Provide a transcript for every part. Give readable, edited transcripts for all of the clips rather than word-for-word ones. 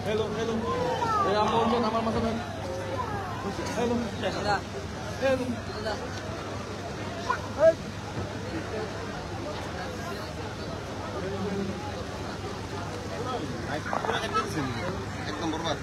Hello, hello. Ya mau nama masa kan? Hello. Hello. এক নম্বর বার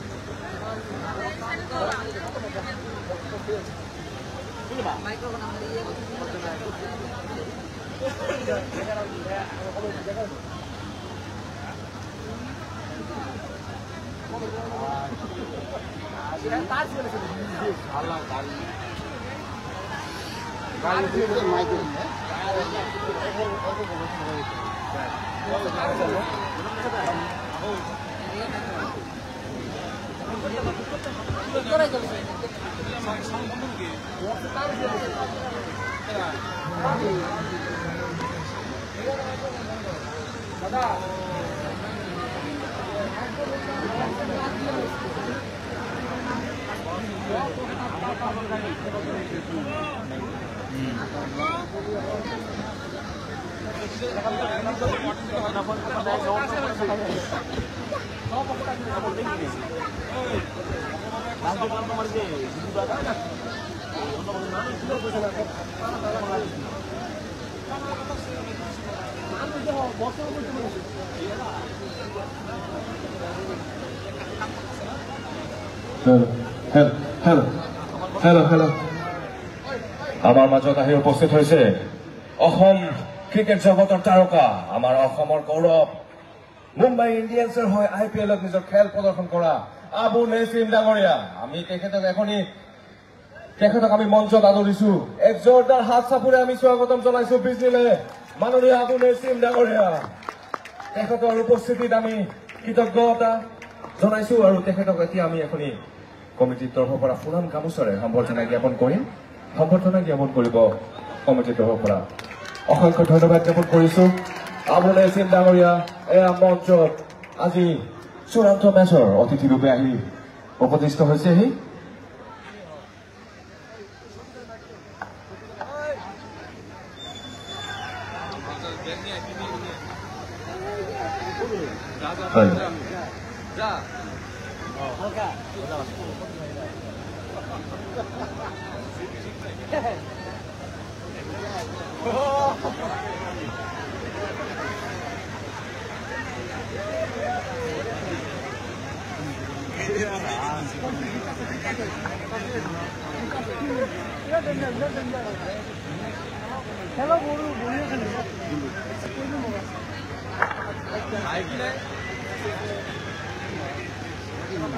hello' আমাৰ মাজত আহি উপস্থিত হৈছে অসম ক্ৰিকেট জগতৰ তাৰকা আমাৰ অসমৰ গৌৰৱ মুম্বাই ইণ্ডিয়ানছৰ হৈ IPLত নিজৰ খেল প্ৰদৰ্শন কৰা আবু নেছিম ডাঙৰীয়া আমি তেখেতক আমি মঞ্চত আদৰিছো এক জোৰদাৰ হাত চাপোৰে আমি স্বাগতম জনাইছো বিজনেলে মাননীয় আবু নেছিম ডাঙৰীয়া তেখেতৰ উপস্থিতিত আমি কৃতজ্ঞতা জনাইছো আৰু তেখেতক এতিয়া আমি এখনি কমিটিৰ তৰফৰ পৰা ফুৰাম গামোচাৰে সম্বৰ্ধনা জ্ঞাপন কৰিব কমিটিৰ তৰফৰ পৰা অসংখ্য ধন্যবাদ জ্ঞাপন কৰিছো আবু নেছিম ডাঙৰীয়া এয়া মঞ্চত আজি চূড়ান্ত মেচৰ অতিথিৰূপে আহি উপস্থিত হৈছেহি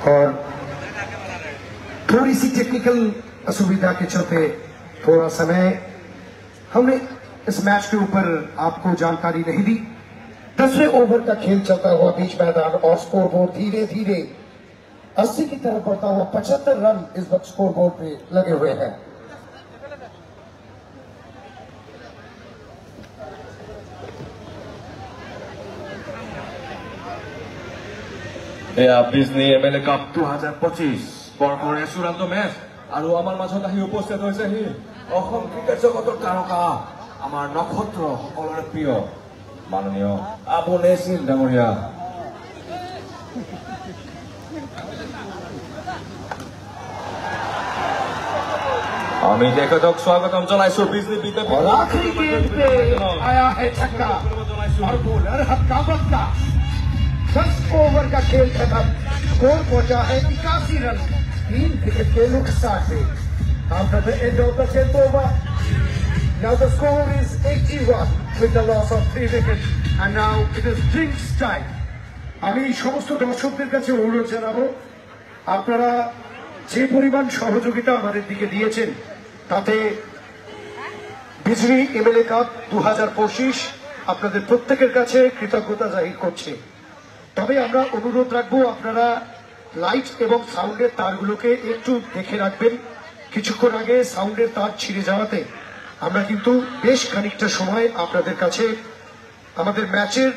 और थोड़ी सी टेक्निकल असुविधा के चलते थोड़ा समय हमने इस मैच के ऊपर आपको जानकारी नहीं दी 10वें ओवर का खेल चलता हुआ बीच मैदान और स्कोर बोर्ड धीरे धीरे 80 की तरफ बढ़ता हुआ 75 रन इस वक्त स्कोर बोर्ड पे लगे हुए हैं এয়া বিজনী MLA কাপ 2025 বৰ্ষৰে চূড়ান্ত মেচ আৰু আমাৰ মাজত আহি উপস্থিত হৈছেহি অসম ক্ৰিকেট জগতৰ তাৰকা আমাৰ নক্ষত্ৰ সকলোৰে প্ৰিয় মাননীয় আবু নেছিম ডাঙৰীয়া আমি তেখেতক স্বাগতম জনাইছো বিজনী বিদ্যাপীঠ और आखिरी गेंद पे आया है छक्का और बॉलर हक्कामत का 10 ओवर का खेल खत्म स्कोर पहुंचा है 81 रन 3 विकेट के नुकसान पे after the end of the 10th over now the score is 81 with the loss of 3 wickets and now it is drinks time আমি সমস্ত দর্শকদের কাছে অনুরোধ জানাবো আপনারা যে পরিমাণ সহযোগিতা আমাদের দিকে দিয়েছেন তাতে বিজনী MLA কাপ 2025 আপনাদের প্রত্যেকের কাছে কৃতজ্ঞতা জাহির করছে তবে আমরা অনুরোধ রাখবো আপনারা লাইট এবং সাউন্ডের তারগুলোকে একটু দেখে রাখবেন কিছুক্ষণ আগে সাউন্ডের তার ছিঁড়ে যাওয়াতে আমরা কিন্তু বেশ খানিকটা সময় আপনাদের কাছে আমাদের ম্যাচের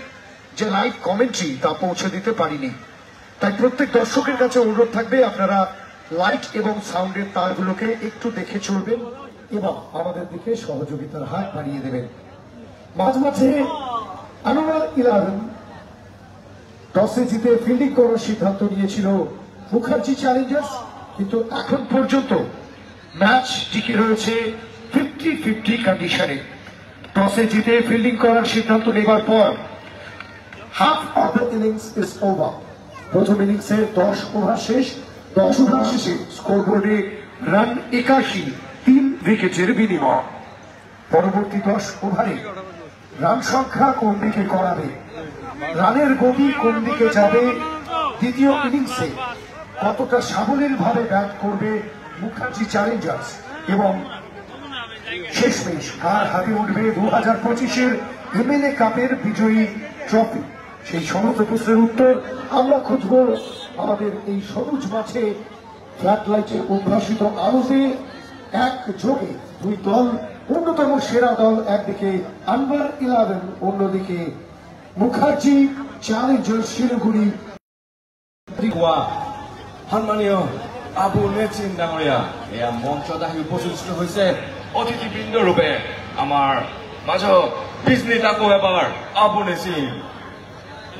যে লাইভ কমেন্ট্রি তা পৌঁছে দিতে পারিনি তাই প্রত্যেক দর্শকের কাছে অনুরোধ থাকবে আপনারা লাইট এবং সাউন্ডের তারগুলোকে একটু দেখে চলবেন এবং আমাদের দিকে সহযোগিতার হাত বাড়িয়ে দেবেন মাঝে মাঝে আনোয়ার 11 টসে জিতে ফিল্ডিং করার সিদ্ধান্ত নিয়েছিল মুখার্জি চ্যালেঞ্জার্স, কিন্তু এখন পর্যন্ত ম্যাচ টিকে রয়েছে 50-50 কন্ডিশনে। টসে জিতে ফিল্ডিং করার সিদ্ধান্ত নেবার পর half of the innings is over. প্রথম ইনিংসের 10 ওভার শেষ। 10 ওভার শেষে স্কোরবোর্ডে রান 81, 3 উইকেটের বিনিময়। পরবর্তী 10 ওভারে রান সংখ্যা কোন দিকে করাবে, রানের গতি কোন দিকে যাবে, দ্বিতীয় ইনিংসে কতটা সাবলীল ভাবে ব্যাট করবে মুখার্জি চ্যালেঞ্জার্স, এবং শেষমেশ কার হাতে উঠবে 2025-এর এমএলএ কাপের বিজয়ী ট্রফি, সেই সমস্ত প্রশ্নের উত্তর আমরা খুঁজব আমাদের এই সবুজ মাঠে ফ্ল্যাট লাইটের উদ্ভাসিত আলোতে। একযোগে দুই দল, অন্যতম সেরা দল একদিকে আনভার 11, অন্যদিকে মুখার্জি চ্যালেঞ্জার্স শিলিগুড়ি। সন্মানীয় আবু নেচিন ডাঙৰীয়া এয়া মঞ্চত আহি উপস্থিত হৈছে অতিথিবৃন্দ ৰূপে আমাৰ মাজত বিজনীত আকৌ এবাৰ আবু নেচিন।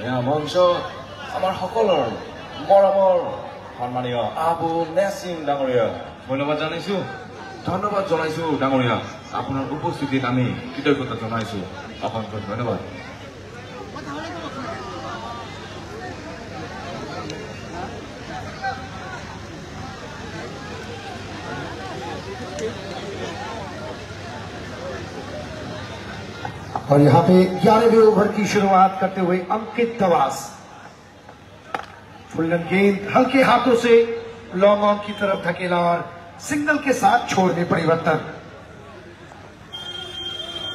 এয়া মঞ্চ আমাৰ সকলৰ মৰমৰ সন্মানীয় আবু নেচিন ডাঙৰীয়া, ধন্যবাদ জনাইছো ডাঙৰীয়া। আপোনাৰ উপস্থিতিত আমি কৃতজ্ঞতা জনাইছো, অসংখ্য ধন্যবাদ। और यहाँ पे 11वें ओवर की शुरुआत करते हुए अंकित दवास, फुल्लन गेंद हल्के हाथों से लॉन्ग ऑन की तरफ धकेला और सिंगल के साथ छोड़ने परिवर्तन।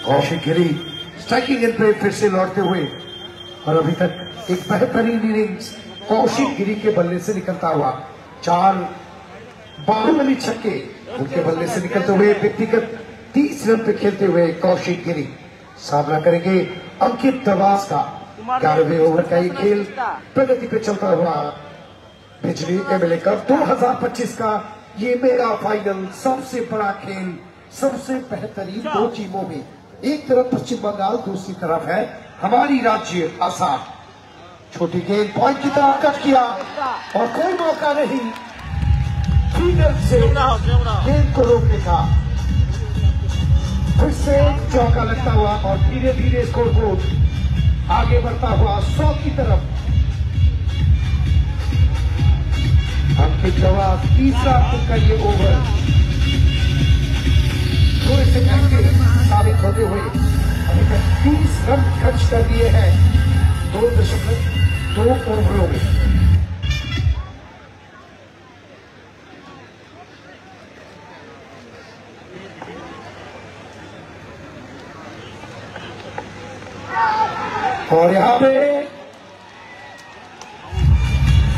कौशिक गिरी स्ट्राइकिंग एंड पे फिर से लौटते हुए, और अभी तक एक बेहतरीन इनिंग्स कौशिक गिरी के बल्ले से निकलता हुआ। 4 बाहुबली छक्के उनके बल्ले से निकलते हुए व्यक्तिगत 30 रन पे खेलते हुए कौशिक गिरी सामना करेंगे अंकित दवास का। 11वें ओवर का ये खेल प्रगति पे चलता हुआ बिजली एमएलए कप 2025 का ये मेरा फाइनल, सबसे बड़ा खेल, सबसे बेहतरीन 2 टीमों में। एक तरफ पश्चिम बंगाल, दूसरी तरफ है हमारी राज्य असम। छोटी गेंद पॉइंट की तरफ कट किया और कोई मौका नहीं फील्डर से गेंद को रोकने का। फिर से चौका लगता हुआ और धीरे धीरे स्कोरबोर्ड आगे बढ़ता हुआ 100 की तरफ। अंकित दवास तीसरा उनका ये ओवर थोड़े से महंगे साबित होते हुए अभी तक 30 रन खर्च कर दिए हैं 2.2 ओवरों में। और यहाँ पे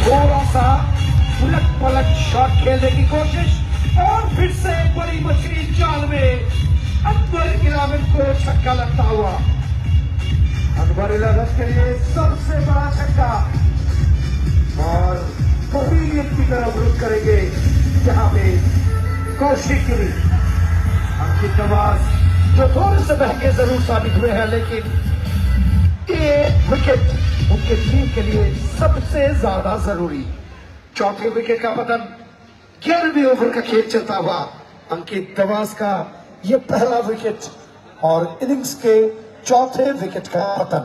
थोड़ा सा उलट पलट शॉट खेलने की कोशिश, और फिर से बड़ी मछली जाल में अनवर 11 को छक्का लगता हुआ। अनवर 11 के लिए सबसे बड़ा छक्का, और पवेलियन की तरफ रुख करेंगे जहां पे कौशिक गिरी। अंकित दवास जो थोड़े से महंगे जरूर साबित हुए हैं, लेकिन ये विकेट उनके टीम के लिए सबसे ज्यादा जरूरी। चौथे विकेट का पतन, 11वें ओवर का खेल चलता हुआ अंकित दवास का ये पहला विकेट और इनिंग्स के चौथे विकेट का पतन।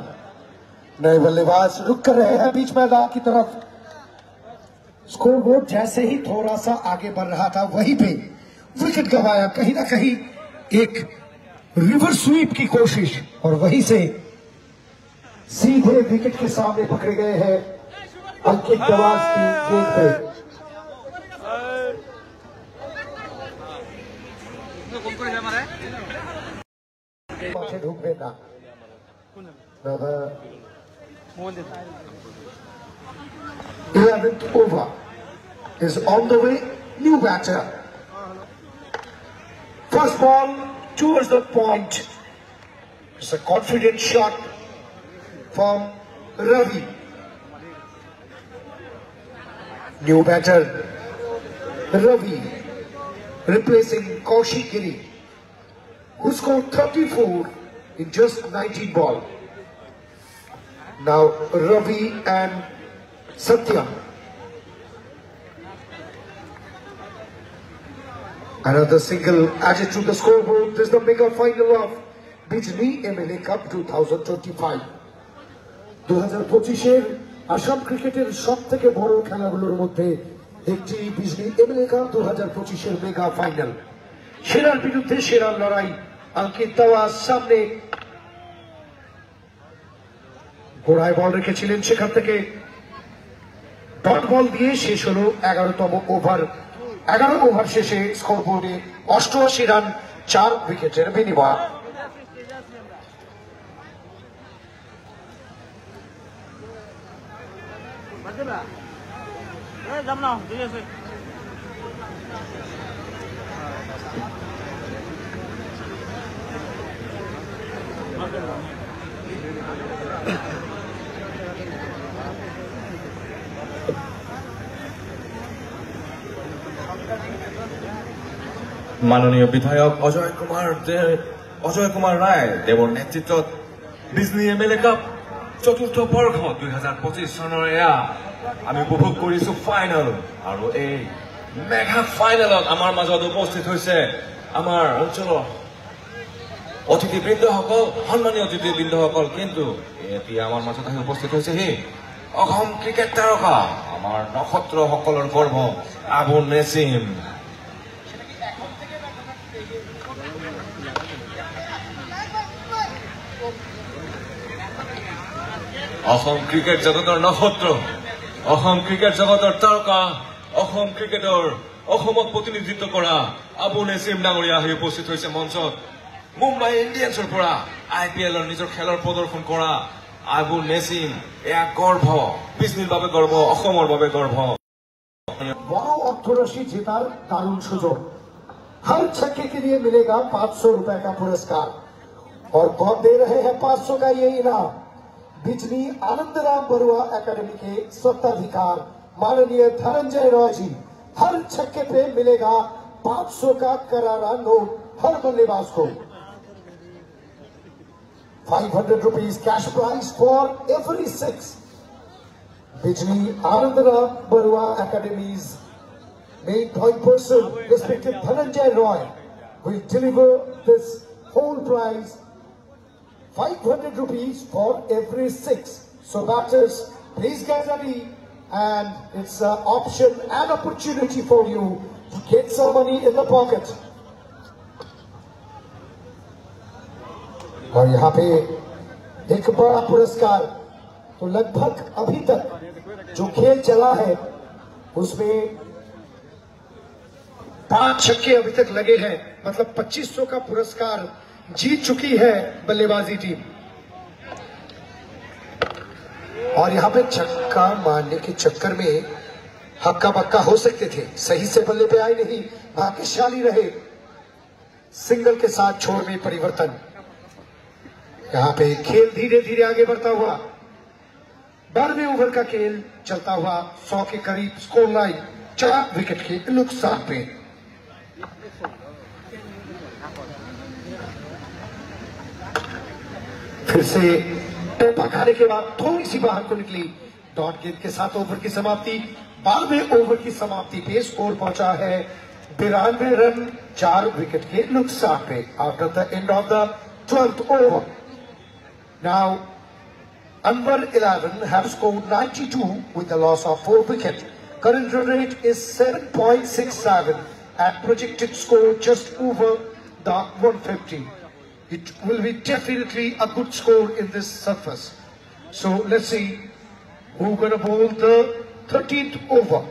नए बल्लेबाज रुक कर रहे हैं बीच मैदान की तरफ। स्कोरबोर्ड जैसे ही थोड़ा सा आगे बढ़ रहा था, वहीं पे विकेट गंवाया। कहीं ना कहीं एक रिवर स्वीप की कोशिश, और वहीं से सीधे विकेट के सामने पकड़े गए हैं अंकित दवास की गेंद पे। माथे ढूंढ लेना। 11th over is on the way. New batter. First ball towards the point. It's a confident shot from Ravi. New batter Ravi replacing Koushik Giri, who scored 34 in just 19 ball. Now Ravi and Satya. Another single added to the scoreboard. This is the mega final of Bijli MLA Cup 2025. 2025 Assam ক্রিকেটের সবথেকে বড় খেলাগুলোর মধ্যে একটি বিজলি MLA cup 2025 এর mega final. সেরার বিরুদ্ধে সেরার লড়াই। আঙ্কিত তাওয়াজ সামনে গোড়ায় বল রেখেছিলেন, সেখান থেকে ডট বল দিয়ে শেষ হলো 11তম ওভার। 11 ওভার শেষে স্কোরবোর্ডে 88 রান 4 উইকেটের বিনিময়। মাননীয় বিধায়ক অজয় কুমার রায় দেৱৰ নেতৃত্বত বিজলি এমএলএ কাপ চতুৰ্থ বৰ্ষ 2025 চনৰ এয়া আমি উপভোগ কৰিছো ফাইনেল। আৰু এই মেগা ফাইনেলত আমাৰ মাজত উপস্থিত হৈছে আমাৰ অঞ্চলৰ অতিথিবৃন্দসকল, সন্মানীয় অতিথিবৃন্দসকল। কিন্তু এতিয়া আমাৰ মাজত আহি উপস্থিত হৈছে অসম ক্ৰিকেট তাৰকা, আমাৰ নক্ষত্ৰসকলৰ গৰ্ব আবু নেছিম। অসম ক্ৰিকেট জগতৰ নক্ষত্ৰ, অসম ক্ৰিকেট জগতৰ তাৰকা, অসম ক্ৰিকেটৰ অসমক প্ৰতিনিধিত্ব কৰা আবু নেছিম ডাঙৰীয়া আহি উপস্থিত হৈছে মঞ্চত। মুম্বাই ইণ্ডিয়ানছৰ পৰা IPLৰ নিজৰ খেলৰ প্ৰদৰ্শন কৰা আবু নেছিম, এয়া গৰ্ব, বিজলিৰ বাবে গৰ্ব, অসমৰ বাবে গৰ্ব। বড় অর্থরাশি জেতার দারুণ সুযোগ। हर छक्के के लिए मिलेगा 500 रुपए का पुरस्कार और कौन दे रहे हैं 500 का ये इनाम? बिजली आनंदराम बरुआ एकेडमी के स्वत्वाधिकार माननीय धनंजय रॉय जी। हर छक्के पे मिलेगा 500 का करारा नोट हर बल्लेबाज को। 500 rupees cash prize for every 6. Bijli Anandaram Barua Academy's main point person, respected Dhananjay Roy, will deliver this whole prize, 500 rupees for every 6. So batters, please get ready, and it's an option and opportunity for you to get some money in the pocket. और यहाँ पे एक बड़ा पुरस्कार। तो लगभग अभी तक जो खेल चला है उसमें 5 छक्के अभी तक लगे हैं, मतलब 2500 का पुरस्कार जीत चुकी है बल्लेबाजी टीम। और यहाँ पे छक्का मारने के चक्कर में हक्का बक्का हो सकते थे, सही से बल्ले पे आए नहीं, भाग्यशाली रहे। सिंगल के साथ छोड़ में परिवर्तन। यहाँ पे खेल धीरे धीरे आगे बढ़ता हुआ 12वें ओवर का खेल चलता हुआ 100 के करीब स्कोर लाइन, 4 विकेट के नुकसान पे। फिर से पकाने के बाद थोड़ी सी बाहर को निकली डॉट गेंद के साथ ओवर की समाप्ति। 12वें ओवर की समाप्ति पे स्कोर पहुंचा है 92 रन 4 विकेट के नुकसान पे। After the end of the 12th over, now Anwar 11 have scored 92 with a loss of 4 wickets. Current run rate is 7.67 and projected score just over the 150. It will be definitely a good score in this surface. So let's see who's going to bowl the 13th over.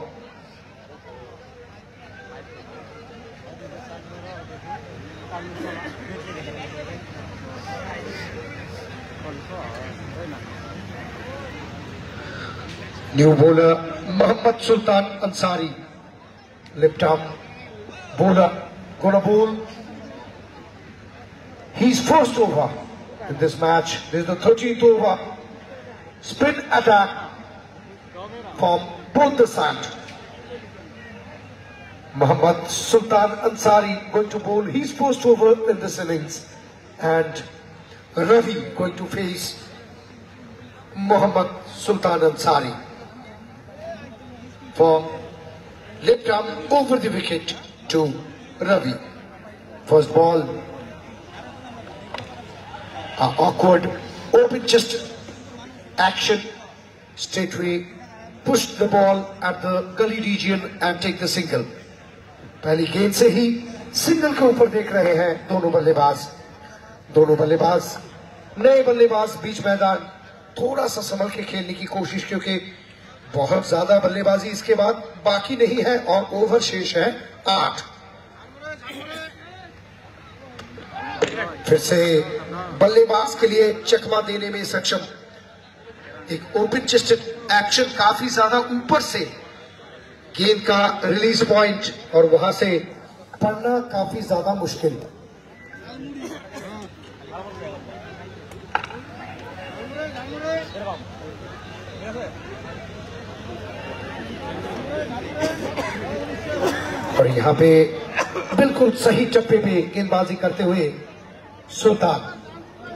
New bowler Mohammad Sultan Ansari, left arm bowler, gonna bowl his first over in this match. This is the 13th over. Spin attack from both the sides. Mohammad Sultan Ansari going to bowl his first over in this innings, and Ravi going to face Mohammad Sultan Ansari for left arm over the wicket to Ravi. First ball, awkward open chest action, straightway pushed the ball at the gully region and take the single. पहली गेंद से ही single के ऊपर देख रहे हैं दोनों बल्लेबाज नए बल्लेबाज बीच मैदान थोड़ा सा संभल के खेलने की कोशिश, क्योंकि बहुत ज्यादा बल्लेबाजी इसके बाद बाकी नहीं है और ओवर शेष है 8। फिर से बल्लेबाज के लिए चकमा देने में सक्षम, एक ओपन चेस्टेड एक्शन, काफी ज्यादा ऊपर से गेंद का रिलीज पॉइंट और वहां से पढ़ना काफी ज्यादा मुश्किल। और यहां पे बिल्कुल सही चप्पे पे गेंदबाजी करते हुए सुल्तान।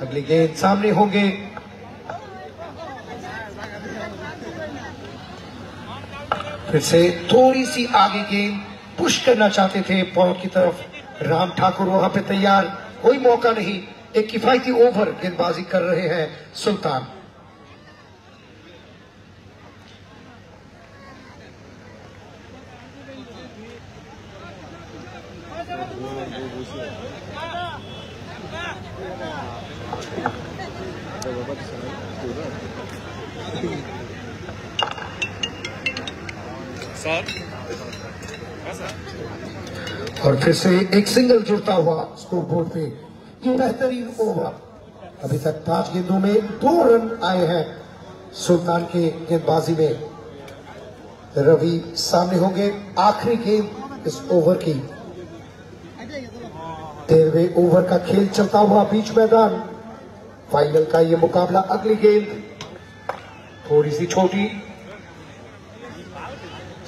अगली गेंद सामने होंगे, फिर से थोड़ी सी आगे गेंद पुश करना चाहते थे पॉइंट की तरफ। राम ठाकुर वहां पे तैयार, कोई मौका नहीं, एक किफायती ओवर गेंदबाजी कर रहे हैं सुल्तान। और फिर से एक सिंगल जुड़ता हुआ स्कोर बोर्ड पे। ये बेहतरीन ओवर, अभी तक 5 गेंदों में 2 रन आए हैं सुल्तान के गेंदबाजी में। रवि सामने होंगे, आखिरी गेंद इस ओवर की। 13वें ओवर का खेल चलता हुआ बीच मैदान, फाइनल का ये मुकाबला। अगली गेंद थोड़ी सी छोटी,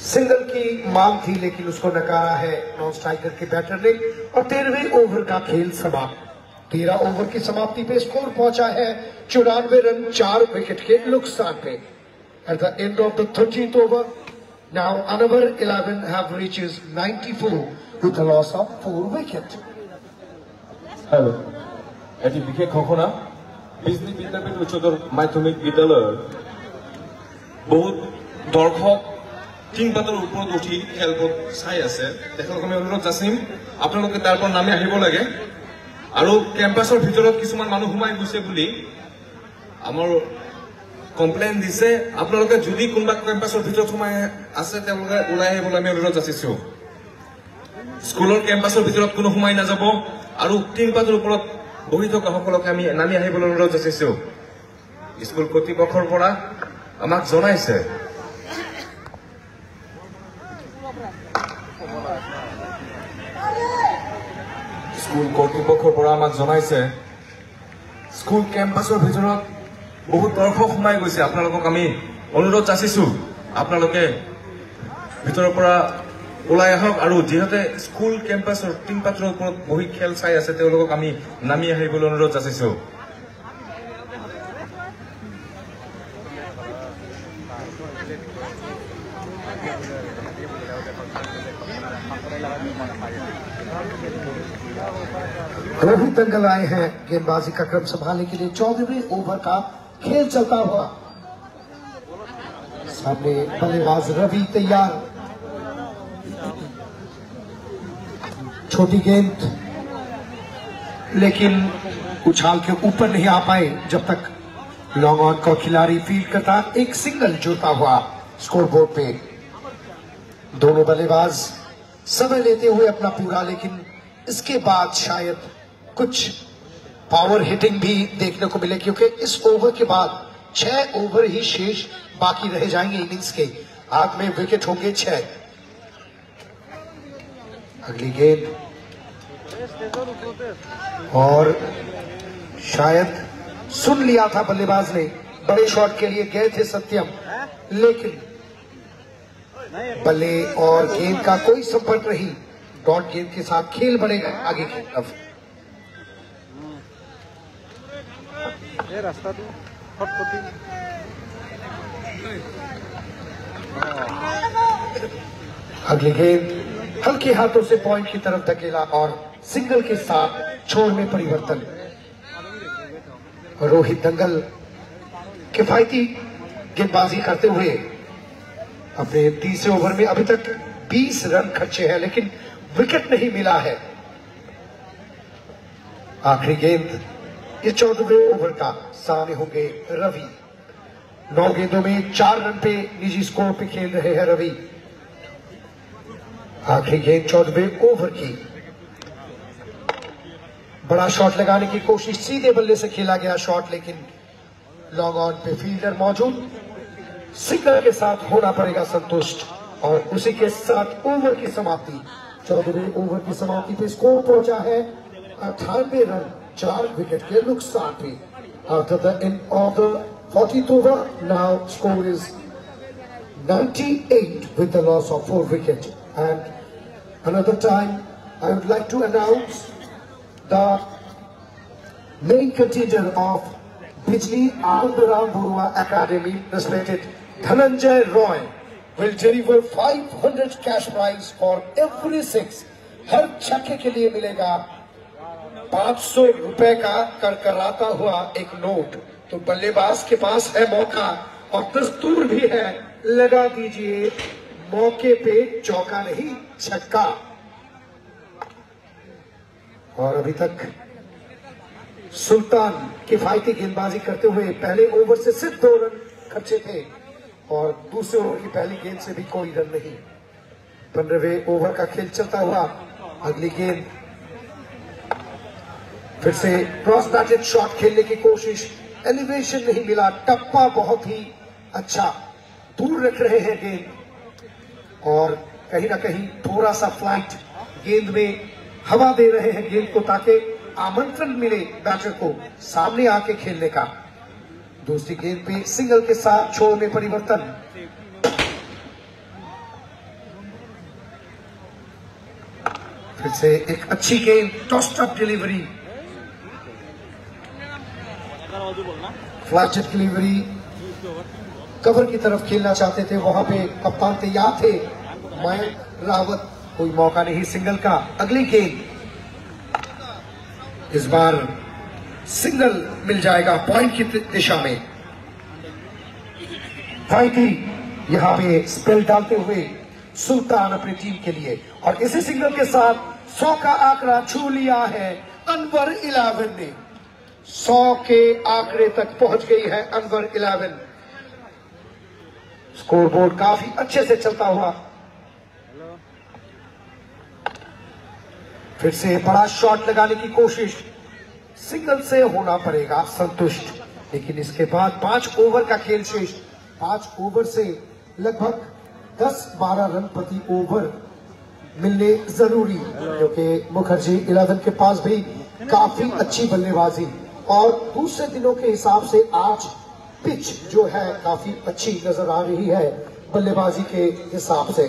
सिंगल की मांग थी लेकिन उसको नकारा है नॉन स्ट्राइकर के बैटर ने। और 13वें ओवर का खेल समाप्त। 13 ओवर की समाप्ति पे स्कोर पहुंचा है 94 रन 4 विकेट के नुकसान पे। At the end of the 13th over, now another 11 have reaches 94 with the loss of 4 wicket. Hello, এটি বিশেষ ঘোষণা। বিজলী বিদ্যাপীঠ উচ্চতৰ মাধ্যমিক বিদ্যালয়ৰ বহুত দৰ্শক টিংপাতৰ ওপৰত উঠি খেলপথ চাই আছে। তেখেতক আমি অনুৰোধ যাচিম আপোনালোকে তাৰ পৰা নামি আহিব লাগে। আৰু কেম্পাছৰ ভিতৰত কিছুমান মানুহ সোমাই গৈছে বুলি আমাৰ কমপ্লেইন দিছে। আপোনালোকে যদি কোনোবা কেম্পাছৰ ভিতৰত সোমাই আছে তেওঁলোকে ওলাই আহিবলৈ আমি অনুৰোধ যাচিছো। স্কুলৰ কেম্পাছৰ ভিতৰত কোনো সোমাই নাযাব আৰু টিংপাতৰ ওপৰত বহি থকা সকলকে আমি নামি আহিবলৈ অনুৰোধ যাচিছো। স্কুল কৰ্তৃপক্ষৰ পৰা আমাক জনাইছে স্কুল কেম্পাছৰ ভিতৰত বহুত দৰ্শক সোমাই গৈছে। আপোনালোকক আমি অনুৰোধ যাচিছো আপোনালোকে ভিতৰৰ পৰা ওলাই আহক আৰু যিহেতু স্কুল কেম্পাছৰ টিংপাতৰ ওপৰত বহি খেল চাই আছে তেওঁলোকক আমি নামি আহিবলৈ অনুৰোধ যাচিছো। रोहित दंगल आए हैं गेंदबाजी का क्रम संभालने के लिए। 14वें ओवर का खेल चलता हुआ, सामने बल्लेबाज रवि तैयार। छोटी गेंद लेकिन उछाल के ऊपर नहीं आ पाए जब तक लॉन्ग ऑन का खिलाड़ी फील्ड करता। एक सिंगल जुड़ता हुआ स्कोरबोर्ड पे। दोनों बल्लेबाज समय लेते हुए अपना पूरा, लेकिन इसके बाद शायद कुछ पावर हिटिंग भी देखने को मिले, क्योंकि इस ओवर के बाद 6 ओवर ही शेष बाकी रह जाएंगे इनिंग्स के। हाथ में विकेट होंगे 6। अगली गेंद और शायद सुन लिया था बल्लेबाज ने, बड़े शॉट के लिए गए थे सत्यम, लेकिन बल्ले और गेंद का कोई संपर्क नहीं। डॉट गेंद के साथ खेल बढ़ेगा आगे की तरफ। रास्ता अगली गेंद हल्के हाथों से पॉइंट की तरफ धकेला और सिंगल के साथ छोर में परिवर्तन। रोहित दंगल किफायती गेंदबाजी करते हुए अपने तीसरे ओवर में अभी तक 20 रन खर्चे हैं, लेकिन विकेट नहीं मिला है। आखिरी गेंद ये 14वें ओवर का, सामने होंगे रवि। 9 गेंदों में 4 रन पे निजी स्कोर पे खेल रहे हैं रवि। आखिरी गेंद 14वें ओवर की, बड़ा शॉट लगाने की कोशिश, सीधे बल्ले से खेला गया शॉट, लेकिन लॉन्ग ऑन पे फील्डर मौजूद। सिंगल के साथ होना पड़ेगा संतुष्ट और उसी के साथ ओवर की समाप्ति। 14वें ओवर की समाप्ति पे स्कोर पहुंचा है 98 रन 4 विकेट के नुकसान पे। After the end of the 40th over, now score is 98 with the loss of 4 wickets. And another time, I would like to announce the main contender of Bijli Anandaram Burua Academy, respected Dhananjay Roy, will deliver 500 cash prize for every 6. हर छक्के के लिए मिलेगा 500 रुपए का करकराता हुआ एक note. तो बल्लेबाज के पास है मौका और दस्तूर भी है, लगा दीजिए मौके पे चौका नहीं छक्का। और अभी तक सुल्तान किफायती गेंदबाजी करते हुए पहले ओवर से सिर्फ 2 रन खर्चे थे और दूसरे ओवर की पहली गेंद से भी कोई रन नहीं। 15वें ओवर का खेल चलता हुआ, अगली गेंद फिर से क्रॉस बैटेड शॉट खेलने की कोशिश, एलिवेशन नहीं मिला, टप्पा बहुत ही अच्छा, दूर रख रहे हैं गेंद और कहीं ना कहीं थोड़ा सा फ्लाइट गेंद में हवा दे रहे हैं गेंद को, ताकि आमंत्रण मिले बैटर को सामने आके खेलने का। दूसरी गेंद पे सिंगल के साथ छोर में परिवर्तन। फिर से एक अच्छी गेंद, tossed up delivery, flighted delivery, cover की तरफ खेलना चाहते थे, वहां पे कप्तान तैयार थे मयंक रावत, कोई मौका नहीं सिंगल का। अगली गेंद, इस बार सिंगल मिल जाएगा पॉइंट की दिशा में। फाइटी यहां पे स्पेल डालते हुए सुल्तान अपनी टीम के लिए, और इसी सिंगल के साथ 100 का आंकड़ा छू लिया है अनवर 11 ने। 100 के आंकड़े तक पहुंच गई है अनवर 11। स्कोरबोर्ड काफी अच्छे से चलता हुआ। फिर से बड़ा शॉट लगाने की कोशिश, सिंगल से होना पड़ेगा संतुष्ट, लेकिन इसके बाद 5 ओवर का खेल शेष। 5 ओवर से लगभग 10-12 रन प्रति ओवर मिलने जरूरी, क्योंकि मुखर्जी 11 के पास भी काफी अच्छी बल्लेबाजी, और दूसरे दिनों के हिसाब से आज पिच जो है काफी अच्छी नजर आ रही है बल्लेबाजी के हिसाब से।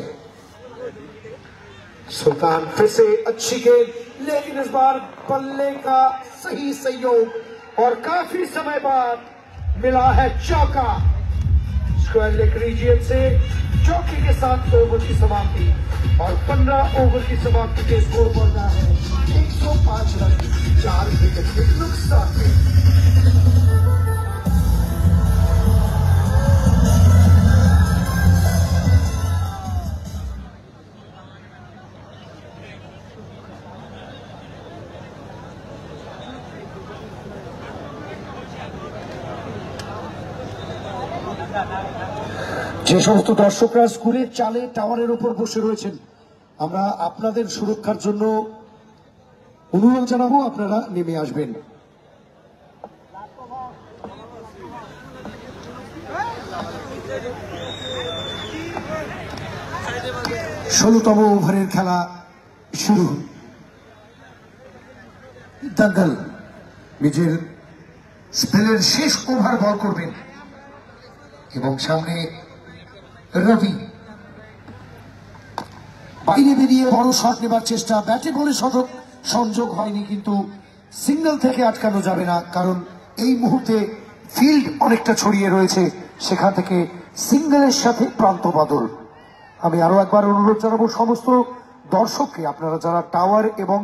सुल्तान फिर से अच्छी गेंद, लेकिन इस बार बल्ले का सही सहयोग और काफी समय बाद मिला है चौका। स्क्वायर लेग रीजियन से चौके के साथ ओवर की समाप्ति, और 15 ओवर की समाप्ति के स्कोर बढ़ता है 105 रन 4 विकेट के नुकसान में। যে সমস্ত দর্শকরা স্কুলের চালে টাওয়ারের উপর বসে রয়েছেন, আমরা আপনাদের সুরক্ষার জন্য অনুরোধ জানাবো আপনারা নেমে আসবেন। 16তম ওভারের খেলা শুরু। দঙ্গল নিজের স্পেলের শেষ ওভার বল করবেন, এবং সামনে রবি বাইরে বেরিয়ে বড় শট নেবার চেষ্টা, ব্যাটে বলে সংযোগ হয়নি, কিন্তু সিঙ্গেল থেকে আটকানো যাবে না, কারণ এই মুহূর্তে ফিল্ড অনেকটা ছড়িয়ে রয়েছে, সেখান থেকে সিঙ্গেলের সাথে প্রান্ত বদল। আমি আরো একবার অনুরোধ জানাবো সমস্ত দর্শককে, আপনারা যারা টাওয়ার এবং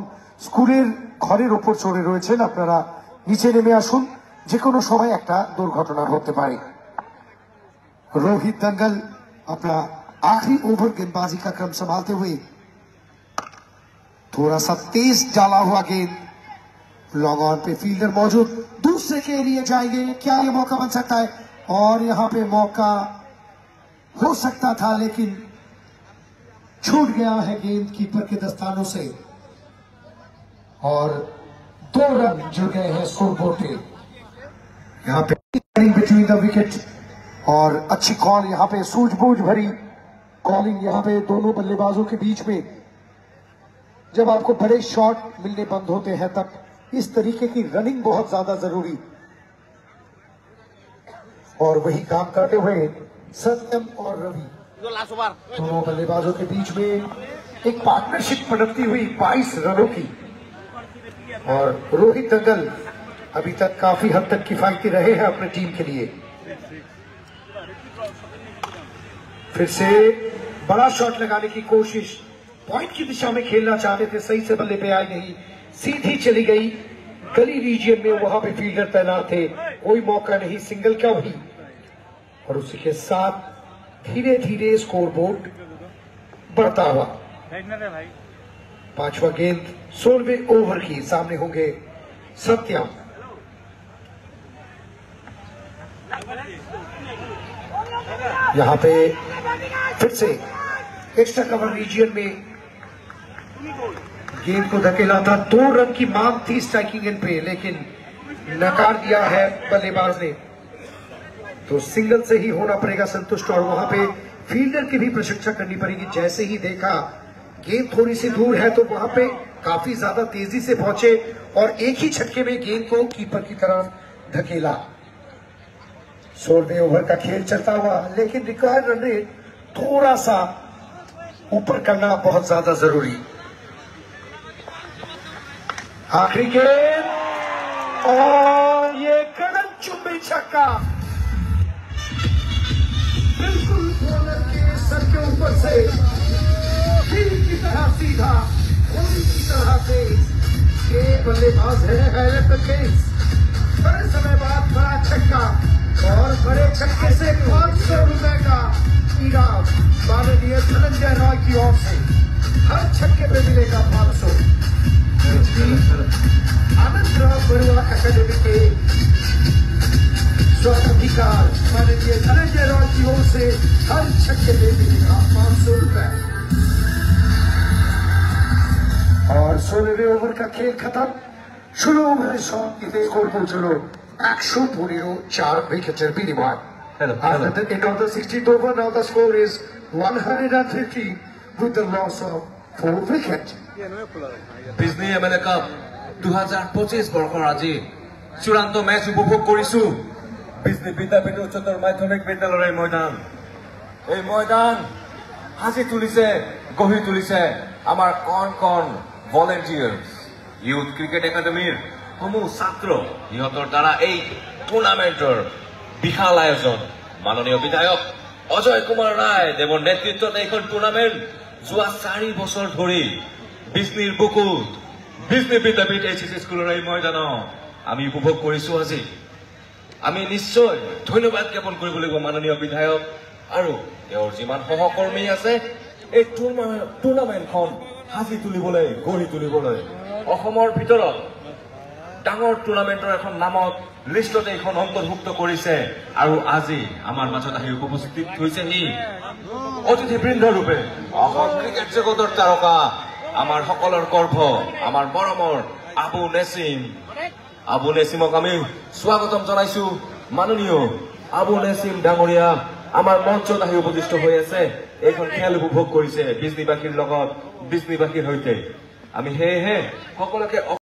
স্কুলের ঘরের ওপর চড়ে রয়েছেন আপনারা নিচে নেমে আসুন, যে কোনো সময় একটা দুর্ঘটনা হতে পারে। रोहित दंगल अपना आखिरी ओवर गेंदबाजी का क्रम संभालते हुए थोड़ा सा तेज डाला हुआ गेंद, लॉन्ग ऑन पे फील्डर मौजूद, दूसरे के लिए जाएंगे, क्या ये मौका बन सकता है? और यहां पे मौका हो सकता था लेकिन छूट गया है गेंद कीपर के दस्तानों से और 2 रन जुड़ गए हैं स्कोरबोर्ड पे। यहां पे बिटवीन द विकेट और अच्छी कॉल, यहां पे सूझबूझ भरी कॉलिंग यहां पे दोनों बल्लेबाजों के बीच में। जब आपको बड़े शॉट मिलने बंद होते हैं तब इस तरीके की रनिंग बहुत ज्यादा जरूरी, और वही काम करते हुए सत्यम और रवि दोनों बल्लेबाजों के बीच में एक पार्टनरशिप पनपती हुई 22 रनों की। और रोहित दंगल अभी तक काफी हद तक किफायती रहे हैं अपनी टीम के लिए। फिर से बड़ा शॉट लगाने की कोशिश, पॉइंट की दिशा में खेलना चाहते थे, सही से बल्ले पे आई नहीं, सीधी चली गई गली रीजन में, वहां पे फील्डर तैनात थे, कोई मौका नहीं, सिंगल क्या हुई। और उसी के साथ धीरे धीरे स्कोरबोर्ड बढ़ता हुआ। 5वां गेंद 16वें ओवर की, सामने होंगे सत्यम। यहां पे फिर से एक्स्ट्रा कवर रीजन में गेंद को धकेला था, 2 रन की मांग थी स्ट्राइकिंग एंड पे, लेकिन नकार दिया है बल्लेबाज ने, तो सिंगल से ही होना पड़ेगा संतुष्ट। और वहां पे फील्डर की भी प्रशंसा करनी पड़ेगी, जैसे ही देखा गेंद थोड़ी सी दूर है तो वहां पे काफी ज्यादा तेजी से पहुंचे और एक ही छक्के में गेंद को कीपर की तरफ धकेला। 16वें ओवर का खेल चलता हुआ, लेकिन रिक्वायर्ड रन रेट थोड़ा सा ऊपर करना बहुत ज्यादा जरूरी। आखिरी गेंद और ये गगन चुंबी छक्का, बिल्कुल बॉलर के सर के ऊपर से तीर की तरह सीधा, गोली की तरह से। ये बल्लेबाज है हैरत अंगेज, बड़े समय बाद बड़ा छक्का और बड़े छक्के से 500 रुपए का इनाम माननीय धनंजय रॉय की ओर से। हर छक्के पे मिलेगा 500। आनंदराव बरुआ एकेडमी के स्वाधिकार माननीय धनंजय रॉय की ओर से हर छक्के पे मिलेगा 500 रुपए। और 16वें ओवर का खेल खत्म, शुरू ओवर शॉट की स्कोर পৌঁছলো 115, 4 উইকেটের বিনিময়। After the end of the 16th over, now the score is 150 with the loss of 4 wickets. Bijni MLA cup 2025 বৰ্ষৰ আজি চূড়ান্ত মেচ উপভোগ কৰিছো। বিজনী বিদ্যাপীঠ উচ্চতৰ মাধ্যমিক বিদ্যালয়ৰ ময়দান, এই ময়দান সাজি তুলিছে, গঢ়ি তুলিছে আমাৰ কণ কণ ভলেণ্টিয়াৰ্ছ, ইউথ ক্ৰিকেট একাডেমীৰ সমূহ ছাত্ৰ। ইহঁতৰ দ্বাৰা এই টুৰ্ণামেণ্টৰ বিশাল আয়োজন মাননীয় বিধায়ক অজয় কুমাৰ ৰায় দেৱৰ নেতৃত্বত এইখন টুৰ্ণামেণ্ট যোৱা 4 বছৰ ধৰি বিজনীৰ বুকুত বিজনী বিদ্যাপীঠ এইচএছচি স্কুলৰ এই ময়দানত আমি উপভোগ কৰিছো। আজি আমি নিশ্চয় ধন্যবাদ জ্ঞাপন কৰিব লাগিব মাননীয় বিধায়ক আৰু তেওঁৰ যিমান সহকৰ্মী আছে এই টুৰ্ণামেণ্টখন সাজি তুলিবলৈ, গঢ়ি তুলিবলৈ। অসমৰ ভিতৰত ডাঙৰ টুৰ্ণামেণ্টৰ এখন নামত লিষ্টত এইখন অন্তৰ্ভুক্ত কৰিছে আৰু আজি আমাৰ মাজত আহি উপস্থিত হৈছেহি অতিথিবৃন্দ ৰূপে অসম ক্ৰিকেট জগতৰ তাৰকা, আমাৰ সকলৰ গৰ্ভ, আমাৰ মৰমৰ আবু নেছিম। আবু নেছিমক আমি স্বাগতম জনাইছো। মাননীয় আবু নেছিম ডাঙৰীয়া আমাৰ মঞ্চত আহি উপস্থিত হৈ আছে, এইখন খেল উপভোগ কৰিছে বিজনীবাসীৰ লগত, বিজনীবাসীৰ সৈতে। আমি সেয়েহে সকলোকে